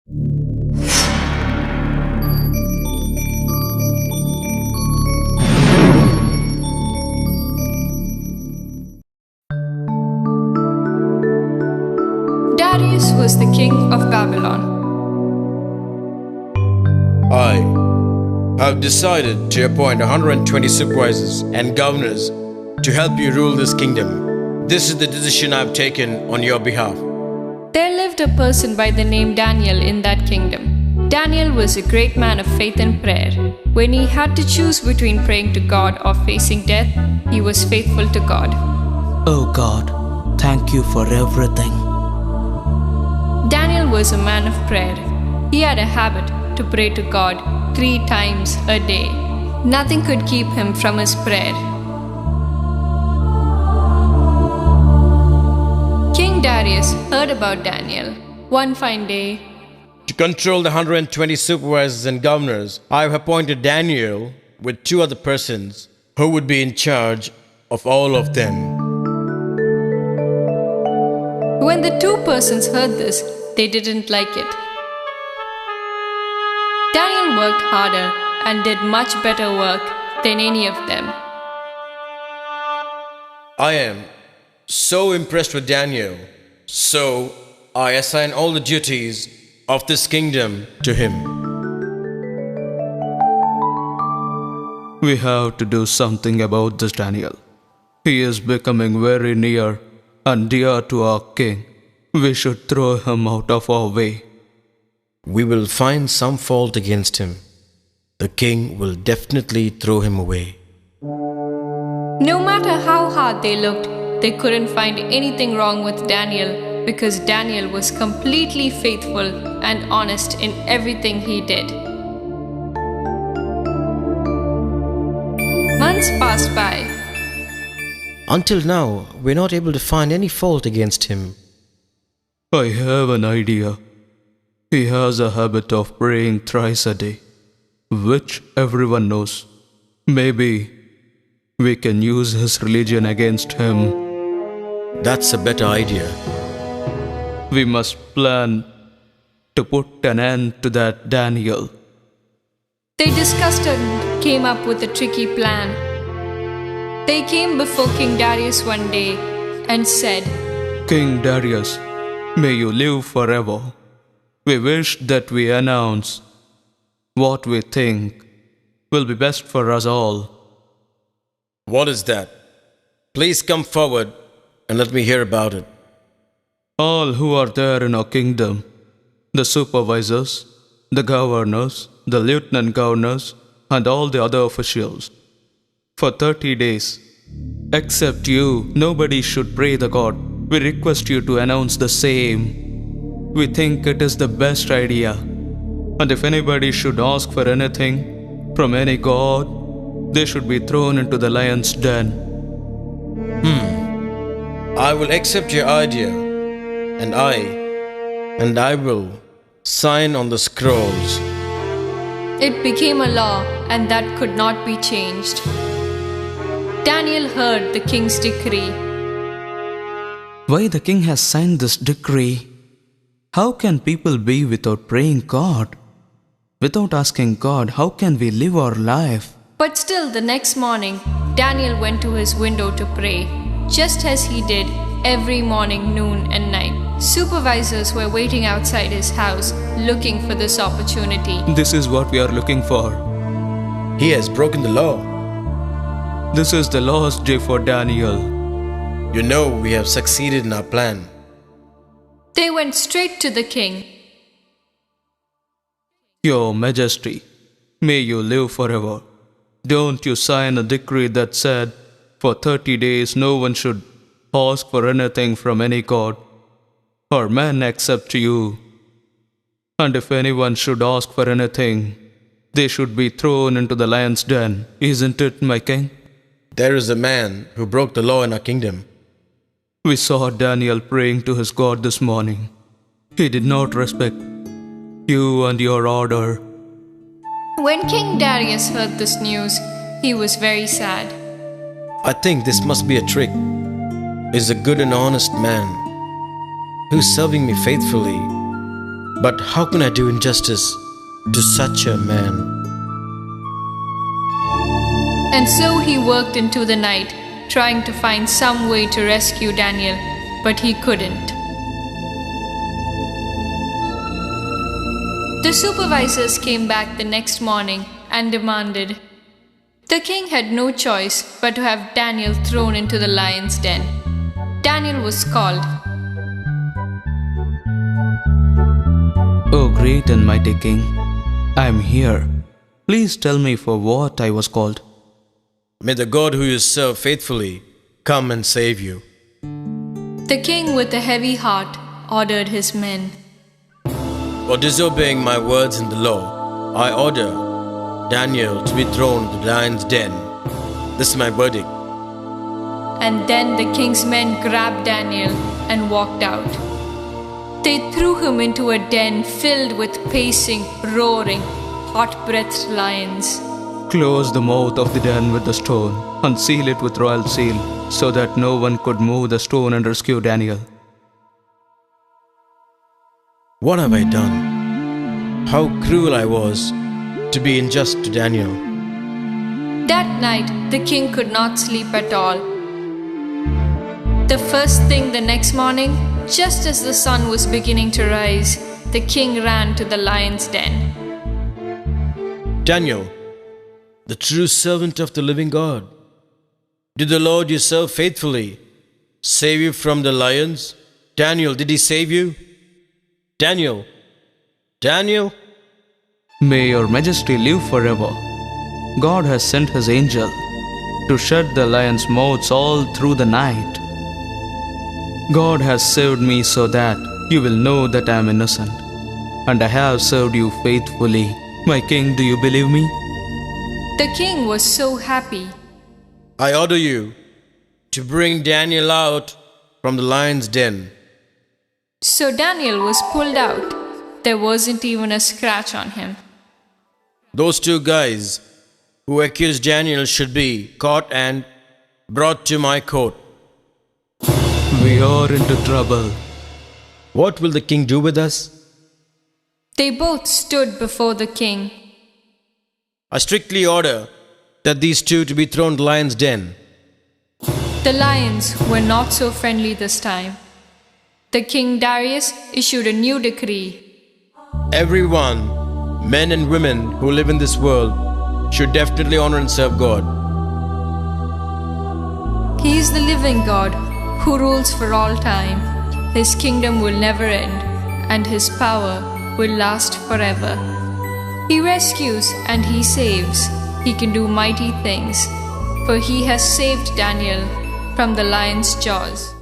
Darius was the king of Babylon. I have decided to appoint 120 supervisors and governors to help you rule this kingdom. This is the decision I've taken on your behalf. There lived a person by the name Daniel in that kingdom. Daniel was a great man of faith and prayer. When he had to choose between praying to God or facing death, he was faithful to God. Oh God, thank you for everything. Daniel was a man of prayer. He had a habit to pray to God 3 times a day. Nothing could keep him from his prayer. King Darius heard about Daniel. One fine day, To control the 120 supervisors and governors, I have appointed Daniel with 2 other persons who would be in charge of all of them. when the 2 persons heard this, they didn't like it. Daniel worked harder and did much better work than any of them. I am so impressed with Daniel, so I assign all the duties of this kingdom to him. We have to do something about this Daniel. He is becoming very near and dear to our king. We should throw him out of our way. We will find some fault against him. The king will definitely throw him away. No matter how hard they looked, they couldn't find anything wrong with Daniel because Daniel was completely faithful and honest in everything he did. Months passed by. Until now, we're not able to find any fault against him. I have an idea. He has a habit of praying thrice a day, which everyone knows. Maybe we can use his religion against him. That's a better idea. We must plan to put an end to that Daniel. They discussed and came up with a tricky plan. They came before King Darius one day and said, King Darius, may you live forever. We wish that we announce what we think will be best for us all. What is that? Please come forward and let me hear about it. All who are there in our kingdom, the supervisors, the governors, the lieutenant governors, and all the other officials, for 30 days, except you, nobody should pray the God. We request you to announce the same. We think it is the best idea. And if anybody should ask for anything from any god, they should be thrown into the lion's den. I will accept your idea, and I will sign on the scrolls. It became a law, and that could not be changed. Daniel heard the king's decree. Why the king has signed this decree? How can people be without praying God? Without asking God, how can we live our life? But still, the next morning, Daniel went to his window to pray, just as he did every morning, noon, and night. Supervisors were waiting outside his house, looking for this opportunity. This is what we are looking for. He has broken the law. This is the last day for Daniel. You know we have succeeded in our plan. They went straight to the king. Your Majesty, may you live forever. Don't you sign a decree that said, for 30 days no one should ask for anything from any god or man except you. And if anyone should ask for anything, they should be thrown into the lion's den. Isn't it, my king? There is a man who broke the law in our kingdom. We saw Daniel praying to his God this morning. He did not respect you and your order. When King Darius heard this news, he was very sad. I think this must be a trick. He's a good and honest man who's serving me faithfully. But how can I do injustice to such a man? And so he worked into the night, trying to find some way to rescue Daniel, but he couldn't. The supervisors came back the next morning and demanded. The king had no choice but to have Daniel thrown into the lion's den. Daniel was called. O great and mighty king, I am here. Please tell me for what I was called. May the God who you serve faithfully come and save you. The king, with a heavy heart, ordered his men. For disobeying my words in the law, I order Daniel to be thrown into the lion's den. This is my verdict. And then the king's men grabbed Daniel and walked out. They threw him into a den filled with pacing, roaring, hot-breathed lions. Close the mouth of the den with the stone and seal it with royal seal, so that no one could move the stone and rescue Daniel. What have I done? How cruel I was to be unjust to Daniel. That night, the king could not sleep at all. The first thing the next morning, just as the sun was beginning to rise, the king ran to the lion's den. Daniel, the true servant of the living God, did the Lord you serve faithfully save you from the lions? Daniel, did he save you? Daniel, Daniel? May your majesty live forever. God has sent his angel to shut the lions' mouths all through the night. God has saved me so that you will know that I am innocent, and I have served you faithfully. My king, do you believe me? The king was so happy. I order you to bring Daniel out from the lion's den. So Daniel was pulled out. There wasn't even a scratch on him. Those two guys who accused Daniel should be caught and brought to my court. We are into trouble. What will the king do with us? They both stood before the king. I strictly order that these two to be thrown to the lion's den. The lions were not so friendly this time. The king Darius issued a new decree. Everyone, men and women who live in this world, should definitely honor and serve God. He is the living God who rules for all time. His kingdom will never end, and his power will last forever. He rescues and he saves. He can do mighty things, for he has saved Daniel from the lion's jaws.